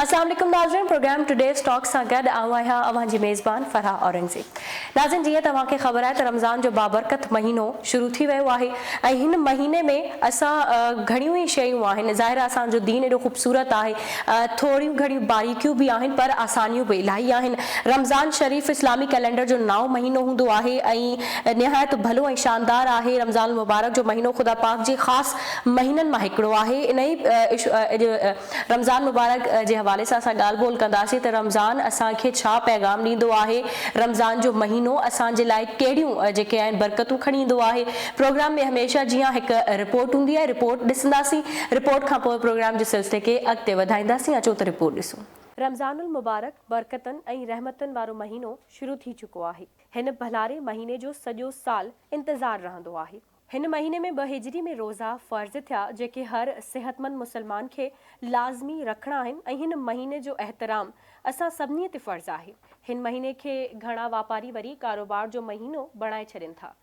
अस्सलाम वालेकुम नाज़रीन, प्रोग्राम टुडे स्टॉक सां गॾु आहियां अवां जी मेज़बान फराह औरंगज़ेब। नाज़रीन, जीअं तव्हांखे ख़बर आहे त रमज़ान जो बाबरकत महीनो शुरू थी वियो आहे ऐं हिन महीने में असां घणियूं ई शयूं आहिनि। ज़ाहिर आहे असांजो दीन एॾो ख़ूबसूरत आहे, थोरियूं घणियूं बारीकियूं बि आहिनि पर आसानियूं बि इलाही आहिनि। रमज़ान शरीफ़ इस्लामी कैलेंडर जो 9 महीनो हूंदो आहे ऐं निहायत भलो ऐं शानदार आहे। रमज़ान मुबारक जो महीनो ख़ुदा पाक जे ख़ासि महीननि मां हिकिड़ो आहे। इन ई रमज़ान मुबारक जे हवाले सां असां ॻाल्हि ॿोल कंदासीं त रमज़ान असांखे छा पैगाम ॾींदो आहे, रमज़ान जो महीनो असांजे लाइ कहिड़ियूं जेके आहिनि बरकतूं खणी ईंदो आहे। प्रोग्राम में हमेशह जीअं हिकु रिपोर्ट हूंदी आहे, रिपोर्ट ॾिसंदासीं, रिपोर्ट खां पोइ प्रोग्राम जे सिलसिले खे अॻिते वधाईंदासीं। अचो त रिपोर्ट ॾिसूं। रमज़ानुल मुबारक बरकतनि ऐं रहमतनि वारो महीनो शुरू थी चुको आहे। हिन भलारे महीने जो सॼो साल इंतज़ारु रहंदो आहे। हिन महीने में 2 हिजरी में रोज़ा फ़र्ज़ थिया जेके हर सिहतमंद मुसलमान खे लाज़मी रखणा आहिनि ऐं हिन महीने जो एहतराम असां सभिनी ते फ़र्ज़ु आहे। हिन महीने खे घणा वापारी वरी कारोबार जो महीनो बणाए छॾनि था।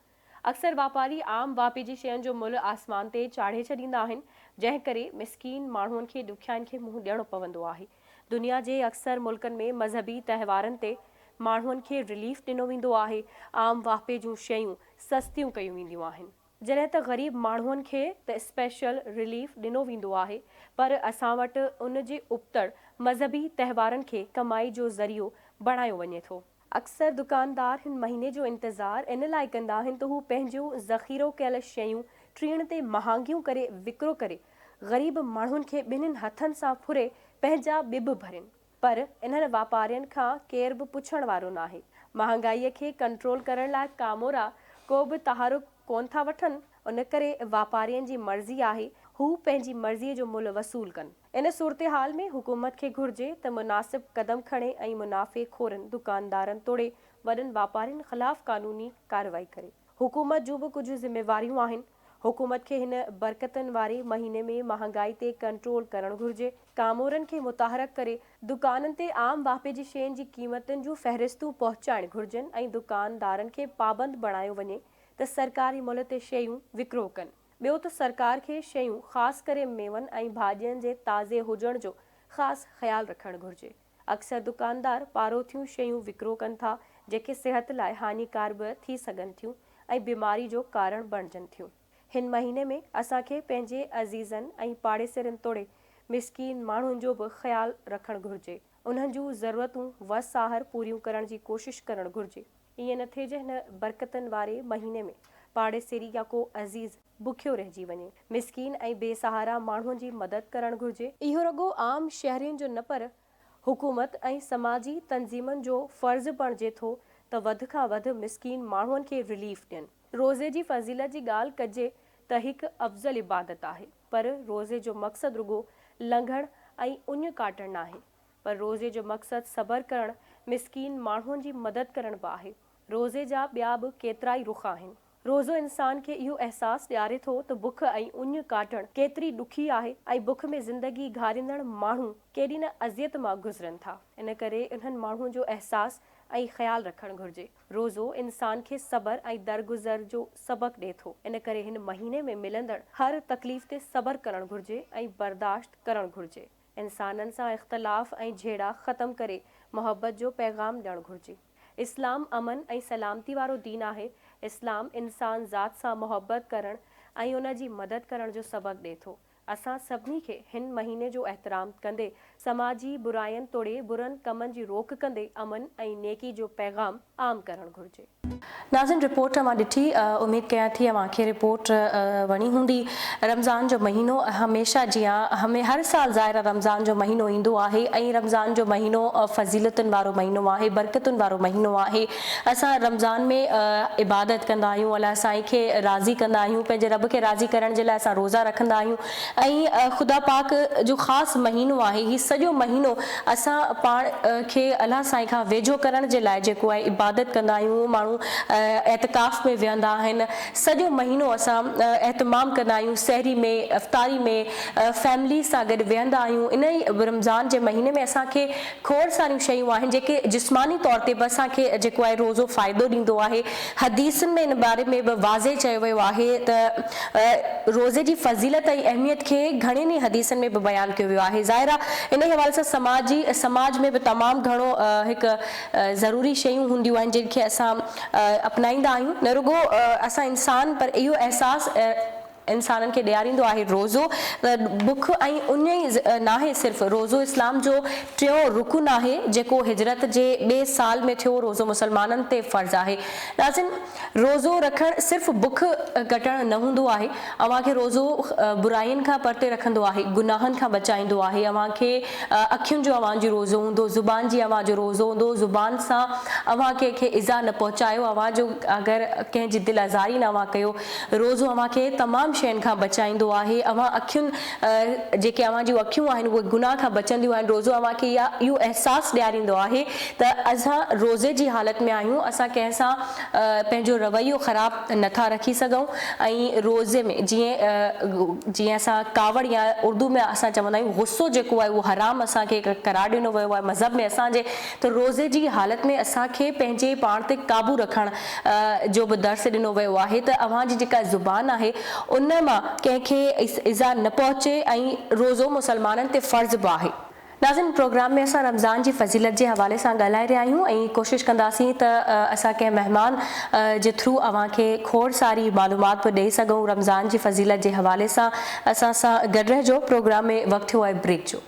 अक्सर वापारी आम वापी जी शयुनि जो मुल्ह आसमान ते चाढ़े छॾींदा आहिनि, जंहिं करे मिसकीन माण्हुनि खे ॾुखियाईनि खे मुंहुं ॾियणो पवंदो आहे। दुनिया जे अक्सर मुल्कनि में मज़हबी तहिवारनि ते माण्हुनि खे रिलीफ ॾिनो वेंदो आहे। आम वापे जूं शयूं सस्तियूं कयूं वेंदियूं आहिनि, जॾहिं त ग़रीब माण्हुनि खे त स्पेशल रिलीफ ॾिनो वेंदो आहे। पर असां वटि उन जे उबतड़ मज़हबी तहिवारनि खे कमाई जो ज़रियो बणायो वञे थो। अक्सर दुकानदार हिन महीने जो इंतज़ारु इन लाइ कंदा आहिनि त हू पंहिंजूं ज़ख़ीरो कयल शयूं टीण ते महांगियूं करे विकिरो करे ग़रीब माण्हुनि खे ॿिन्हिनि हथनि सां फुरे पंहिंजा ॿिब भरनि। पर इन्हनि वापारियुनि खां केर बि पुछण वारो न आहे। महांगाईअ खे कंट्रोल करण लाइ कामोरा को बि तहारुक कोन था वठनि। उन करे वापारियुनि जी मर्ज़ी आहे हू पंहिंजी मर्ज़ीअ जो मुल्ह वसूल कनि। इन सूरत हाल में हुकूमत खे घुर्जे त मुनासिब क़दम खणे ऐं मुनाफ़े खोरनि दुकानदारनि तोड़े वॾनि वापारियुनि ख़िलाफ़ कानूनी कार्रवाई करे। हुकूमत जूं बि कुझु ज़िम्मेवारियूं आहिनि। हुकूमत खे हिन बरकतनि वारे महीने में महांगाई ते कंट्रोल करणु घुर्जे। कामोरनि खे मुतहरक करे दुकाननि ते आम वापे जी शयुनि जी क़ीमतुनि जूं फ़हरिस्तूं पहुचाइणु घुर्जनि ऐं दुकानदारनि खे पाबंद बणायो वञे त सरकारी मुल्ह ते शयूं विकिरो कनि। ॿियो त सरकार खे शयूं ख़ासि करे मेवनि ऐं भाॼियुनि जे ताज़े हुजण जो ख़ासि ख़्यालु रखणु घुर्जे। अक्सर दुकानदार पारोथियूं शयूं विकिरो कनि था जेके सिहत लाइ हानिकार बि थी सघनि थियूं ऐं बीमारी जो कारण बणिजनि थियूं। हिन महीने में असांखे पंहिंजे अज़ीज़नि ऐं पाड़ेसरनि तोड़े मिसकीन माण्हुनि जो बि ख़्यालु रखणु घुर्जे। उन्हनि जूं ज़रूरतूं वसाहर पूरियूं करण जी कोशिशि करणु घुर्जे। ईअं न थिए जे हिन बरकतनि वारे महीने में पाड़ेसरी या को अज़ीज़ बुखियो रहिजी वञे। मिसकीन ऐं बेसहारा माण्हुनि जी मदद करणु घुर्जे। इहो रुॻो आम शहरियुनि जो न पर हुकूमत ऐं समाजी तंज़ीमुनि जो फ़र्ज़ु बणिजे थो त वधि खां वधि मिसकीन माण्हुनि खे रिलीफ ॾियनि। रोज़े जी फ़ज़ीलत जी ॻाल्हि कजे त हिकु अफ़ज़ल इबादत आहे, पर रोज़े जो मक़सदु रुॻो लंघण ऐं उञ काटणु न आहे, पर रोज़े जो मक़सदु सब्र करणु, मिसकीन माण्हुनि जी मदद करणु बि आहे। रोज़े जा ॿिया बि केतिरा ई रुख़ आहिनि। रोज़ो इंसान खे इहो अहसासु ॾियारे थो त बुख ऐं उञ काटणु केतिरी ॾुखी आहे ऐं बुख में ज़िंदगी घारींदड़ माण्हू केॾी न अज़ियत मां गुज़रनि था। इन करे इन्हनि माण्हुनि जो अहसासु ऐं ख़्यालु रखणु घुर्जे। रोज़ो इंसान खे सब्र ऐं दरगुज़र जो सबक़ु ॾिए थो। इन करे हिन महीने में मिलंदड़ हर तकलीफ़ ते सब्र करणु घुर्जे ऐं बर्दाश्त करणु घुर्जे। इंसाननि सां इख़्तिलाफ़ ऐं झेड़ा ख़तमु करे मोहबत जो पैगाम ॾियणु घुर्जे। इस्लाम अमन ऐं सलामती वारो दीन आहे। इस्लाम इंसान ज़ात सां मोहबत करणु ऐं उन जी मदद करण जो सबक़ु ॾिए थो। असां सभिनी खे हिन महीने जो एहतराम कंदे समाजी बुराइयुनि तोड़े बुरनि कमनि जी रोक कंदे अमन ऐं नेकी जो पैगाम आम करणु घुर्जे। नाज़िन, रिपोर्ट मां ॾिठी, उमेदु कयां थी अव्हांखे रिपोर्ट वणी हूंदी। रमज़ान जो महीनो हमेशह जीअं हर साल ज़ाहिर रमज़ान जो महीनो ईंदो आहे ऐं रमज़ान जो महीनो फ़ज़ीलतुनि वारो महीनो आहे, बरकतुनि वारो महीनो आहे। असां रमज़ान में इबादत कंदा आहियूं, अलाह साईं खे राज़ी कंदा आहियूं, पंहिंजे रब खे राज़ी करण जे लाइ असां रोज़ा रखंदा आहियूं ऐं ख़ुदा पाक जो ख़ासि महीनो आहे। हीउ सॼो महीनो असां पाण खे अलाह साईं खां वेझो करण जे लाइ जेको आहे इबादत कंदा आहियूं। माण्हू एतिकाफ़ में विहंदा आहिनि। सॼो महीनो असां एहतमाम कंदा आहियूं, सहरी में, अफ़तारी में फैमिली सां गॾु विहंदा आहियूं। इन ई रमज़ान जे महीने में असांखे खोड़ सारियूं शयूं आहिनि जेके जिस्मानी तौर ते बि असांखे जेको आहे रोज़ो फ़ाइदो ॾींदो आहे। हदीसनि में इन बारे में बि वाज़े चयो वियो आहे त रोज़े जी फ़ज़ीलत ऐं अहमियत खे घणनि ई हदीसनि में बि बयानु कयो वियो आहे। ज़ाहिर आहे इन हवाले सां समाज में बि तमामु घणो हिकु ज़रूरी शयूं हूंदियूं आहिनि जिनखे असां अपनाईंदा आहियूं। न रुगो असां इंसान पर इहो अहसासु इंसाननि खे ॾियारींदो आहे रोज़ो बुख ऐं उन ई नाहे सिर्फ़ु रोज़ो इस्लाम जो टियों रुकुन आहे जेको हिजरत जे ॿिए साल में थियो। रोज़ो मुसलमाननि ते फ़र्ज़ु आहे। नाज़िन, रोज़ो रखणु सिर्फ़ु बुख कटणु न हूंदो आहे। अव्हांखे रोज़ो बुराइयुनि खां परते रखंदो आहे, गुनाहनि खां बचाईंदो आहे। अव्हांखे अखियुनि जो अव्हांजो रोज़ो हूंदो, ज़ुबान जी अव्हांजो रोज़ो हूंदो। ज़ुबान सां अव्हां कंहिंखे इज़ा न पहुचायो, अव्हांजो अगरि कंहिंजी दिलि आज़ारी न अव्हां कयो। रोज़ो अव्हांखे तमामु शयुनि खां बचाईंदो आहे। अव्हां अखियुनि जेके अव्हां जूं अखियूं आहिनि उहे गुनाह खां बचंदियूं आहिनि। रोज़ो अव्हांखे इहो अहसासु ॾियारींदो आहे त असां रोज़े जी हालति में आहियूं, असां कंहिंसां पंहिंजो रवैयो ख़राबु नथा रखी सघूं। ऐं रोज़े में जीअं असां कावड़ या उर्दू में असां चवंदा आहियूं गुस्सो जेको आहे उहो हराम असांखे करार ॾिनो वियो आहे मज़हब में असांजे। त रोज़े जी हालति में असांखे पंहिंजे पाण ते क़ाबू रखण जो बि दर्स ॾिनो वियो आहे त अव्हांजी जेका ज़ुबान आहे उन मां कंहिंखे इज़ा न पहुचे ऐं रोज़ो मुसलमाननि ते फ़र्ज़ु बि आहे। नाज़िन, प्रोग्राम में असां रमज़ान जी फ़ज़ीलत जे हवाले सां ॻाल्हाए रहिया आहियूं ऐं कोशिशि कंदासीं त असां कंहिं महिमान जे थ्रू अव्हांखे खोड़ सारी मालूमात बि ॾेई सघूं रमज़ान जी फ़ज़ीलत जे हवाले सां। असां सां गॾु रहिजो। प्रोग्राम में वक़्तु थियो आहे ब्रेक जो।